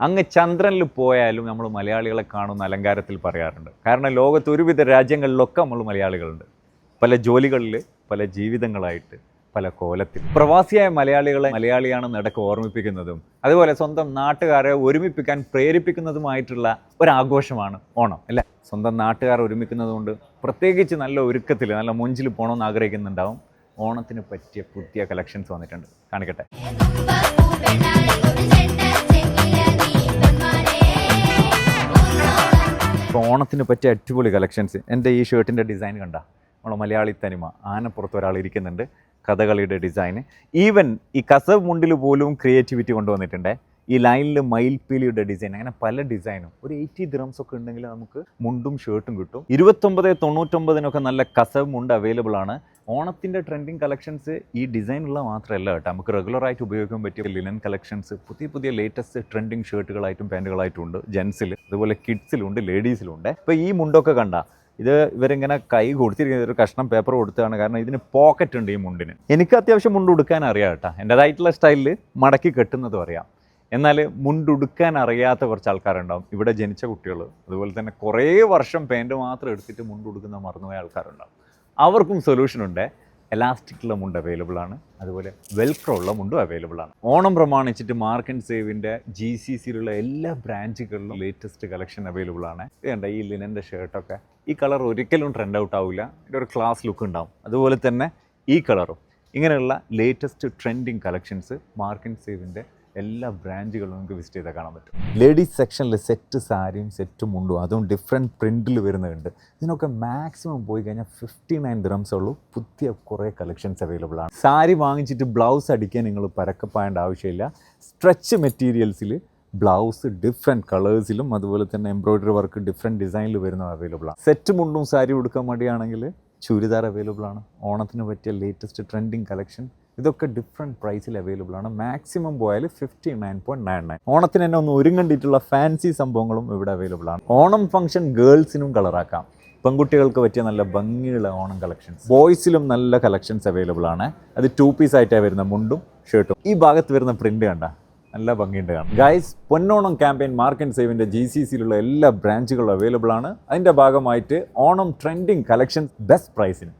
അങ്ങ് ചന്ദ്രനിൽ പോയാലും നമ്മൾ മലയാളികളെ കാണുന്ന അലങ്കാരത്തിൽ പറയാറുണ്ട്. കാരണം ലോകത്ത് ഒരുവിധ രാജ്യങ്ങളിലൊക്കെ നമ്മൾ മലയാളികളുണ്ട്. പല ജോലികളിൽ, പല ജീവിതങ്ങളായിട്ട്, പല കോലത്തിൽ. പ്രവാസിയായ മലയാളികളെ മലയാളിയാണെന്ന് ഇടയ്ക്ക് ഓർമ്മിപ്പിക്കുന്നതും അതുപോലെ സ്വന്തം നാട്ടുകാരെ ഒരുമിപ്പിക്കാൻ പ്രേരിപ്പിക്കുന്നതുമായിട്ടുള്ള ഒരാഘോഷമാണ് ഓണം, അല്ലേ? സ്വന്തം നാട്ടുകാർ ഒരുമിക്കുന്നത് കൊണ്ട് പ്രത്യേകിച്ച് നല്ല ഒരുക്കത്തിൽ, നല്ല മൊഞ്ചിൽ പോകണമെന്ന് ആഗ്രഹിക്കുന്നുണ്ടാവും. ഓണത്തിന് പറ്റിയ പുതിയ കളക്ഷൻസ് വന്നിട്ടുണ്ട്, കാണിക്കട്ടെ. ഇപ്പോൾ ഓണത്തിന് പറ്റിയ അടിപൊളി കളക്ഷൻസ്. എൻ്റെ ഈ ഷർട്ടിൻ്റെ ഡിസൈൻ കണ്ട, നമ്മളെ മലയാളി തനിമ, ആനപ്പുറത്ത് ഒരാൾ ഇരിക്കുന്നുണ്ട്, കഥകളിയുടെ ഡിസൈന്. ഈവൻ ഈ കസവ് മുണ്ടിൽ പോലും ക്രിയേറ്റിവിറ്റി കൊണ്ടുവന്നിട്ടുണ്ട്. ഈ ലൈനിൽ മയിൽപ്പീലിയുടെ ഡിസൈൻ, അങ്ങനെ പല ഡിസൈനും. ഒരു 80 dirhams ഒക്കെ ഉണ്ടെങ്കിൽ നമുക്ക് മുണ്ടും ഷർട്ടും കിട്ടും. 29.99 നല്ല കസവ് മുണ്ട് അവൈലബിൾ ആണ്. ഓണത്തിൻ്റെ ട്രെൻഡിങ് കളക്ഷൻസ് ഈ ഡിസൈനുള്ള മാത്രമല്ല കേട്ടോ, നമുക്ക് റെഗുലറായിട്ട് ഉപയോഗിക്കാൻ പറ്റിയ ലിനൻ കളക്ഷൻസ്, പുതിയ ലേറ്റസ്റ്റ് ട്രെൻഡിങ് ഷർട്ടുകളായിട്ടും പാൻറ്റുകളായിട്ടും ഉണ്ട്. ജെൻസിൽ, അതുപോലെ കിഡ്സിലുണ്ട്, ലേഡീസിലുണ്ട്. ഇപ്പോൾ ഈ മുണ്ടൊക്കെ കണ്ട, ഇത് ഇവരിങ്ങനെ കൈ കൊടുത്തിരിക്കുന്നത് ഒരു കഷ്ണം പേപ്പർ കൊടുത്തതാണ്. കാരണം ഇതിന് പോക്കറ്റ് ഉണ്ട് ഈ മുണ്ടിന്. എനിക്ക് അത്യാവശ്യം മുണ്ട് ഉടുക്കാൻ അറിയാം കേട്ടോ, എൻ്റേതായിട്ടുള്ള സ്റ്റൈലിൽ മടക്കി കെട്ടുന്നതും അറിയാം. എന്നാൽ മുണ്ടുടുക്കാൻ അറിയാത്ത കുറച്ച് ആൾക്കാരുണ്ടാവും. ഇവിടെ ജനിച്ച കുട്ടികൾ, അതുപോലെ തന്നെ കുറേ വർഷം പാൻറ്റ് മാത്രം എടുത്തിട്ട് മുണ്ടുടുക്കുന്ന മറന്നുപോയ ആൾക്കാരുണ്ടാവും. അവർക്കും സൊല്യൂഷനുണ്ട്. എലാസ്റ്റിക്കുള്ള മുണ്ട് അവൈലബിൾ ആണ്, അതുപോലെ വെൽക്രോ ഉള്ള മുണ്ടും അവൈലബിൾ ആണ്. ഓണം പ്രമാണിച്ചിട്ട് മാർക്ക് ആൻഡ് സേവിൻ്റെ GCCയിലുള്ള എല്ലാ ബ്രാഞ്ചുകളിലും ലേറ്റസ്റ്റ് കളക്ഷൻ അവൈലബിൾ ആണ്. ഇതുണ്ട് ഈ ലിനൻ്റെ ഷർട്ടൊക്കെ. ഈ കളർ ഒരിക്കലും ട്രെൻഡ് ഔട്ട് ആവില്ല, ഇതൊരു ക്ലാസ് ലുക്ക് ഉണ്ടാവും. അതുപോലെ തന്നെ ഈ കളറും. ഇങ്ങനെയുള്ള latest trending collections Mark and സേവിൻ്റെ എല്ലാ ബ്രാഞ്ചുകളും നമുക്ക് വിസിറ്റ് ചെയ്താൽ കാണാൻ പറ്റും. ലേഡീസ് സെക്ഷനിൽ സെറ്റ് സാരിയും സെറ്റ് മുണ്ടും, അതും ഡിഫറെൻറ്റ് പ്രിൻറ്റിൽ വരുന്നുണ്ട്. ഇതിനൊക്കെ മാക്സിമം പോയി കഴിഞ്ഞാൽ 59 dirhams ഉള്ളൂ. പുതിയ കുറേ കളക്ഷൻസ് അവൈലബിൾ ആണ്. സാരി വാങ്ങിച്ചിട്ട് ബ്ലൗസ് അടിക്കാൻ നിങ്ങൾ പരക്കപ്പായേണ്ട ആവശ്യമില്ല. സ്ട്രെച്ച് മെറ്റീരിയൽസിൽ ബ്ലൗസ് ഡിഫറെൻറ്റ് കളേഴ്സിലും, അതുപോലെ തന്നെ എംബ്രോയ്ഡറി വർക്ക് ഡിഫറെൻറ്റ് ഡിസൈനിൽ വരുന്നത് അവൈലബിൾ ആണ്. സെറ്റ് മുണ്ടും സാരി കൊടുക്കാൻ മടിയാണെങ്കിൽ ചുരിദാർ അവൈലബിൾ ആണ്. ഓണത്തിന് പറ്റിയ ലേറ്റസ്റ്റ് ട്രെൻഡിങ് കളക്ഷൻ ഇതൊക്കെ ഡിഫറെൻറ്റ് പ്രൈസിൽ അവൈലബിൾ ആണ്. മാക്സിമം പോയാൽ 59.99. ഓണത്തിന് തന്നെ ഒന്ന് ഒരുങ്ങണ്ടിട്ടുള്ള ഫാൻസി സംഭവങ്ങളും ഇവിടെ അവൈലബിൾ ആണ്. ഓണം ഫംഗ്ഷൻ ഗേൾസിനും കളറാക്കാം. പെൺകുട്ടികൾക്ക് പറ്റിയ നല്ല ഭംഗിയുള്ള ഓണം കളക്ഷൻസ്. ബോയ്സിലും നല്ല കളക്ഷൻസ് അവൈലബിൾ ആണ്. അത് 2 പീസ് ആയിട്ടാണ് വരുന്ന മുണ്ടും ഷർട്ടും. ഈ ഭാഗത്ത് വരുന്ന പ്രിൻ്റ് കണ്ട നല്ല ഭംഗിയുണ്ട് കാണാം. Guys, Ponnonam campaign Mark and സേവിൻ്റെ GCCയിലുള്ള എല്ലാ ബ്രാഞ്ചുകളും അവൈലബിൾ ആണ്. അതിൻ്റെ ഭാഗമായിട്ട് ഓണം ട്രെൻഡിങ് കളക്ഷൻസ് ബെസ്റ്റ് പ്രൈസിന്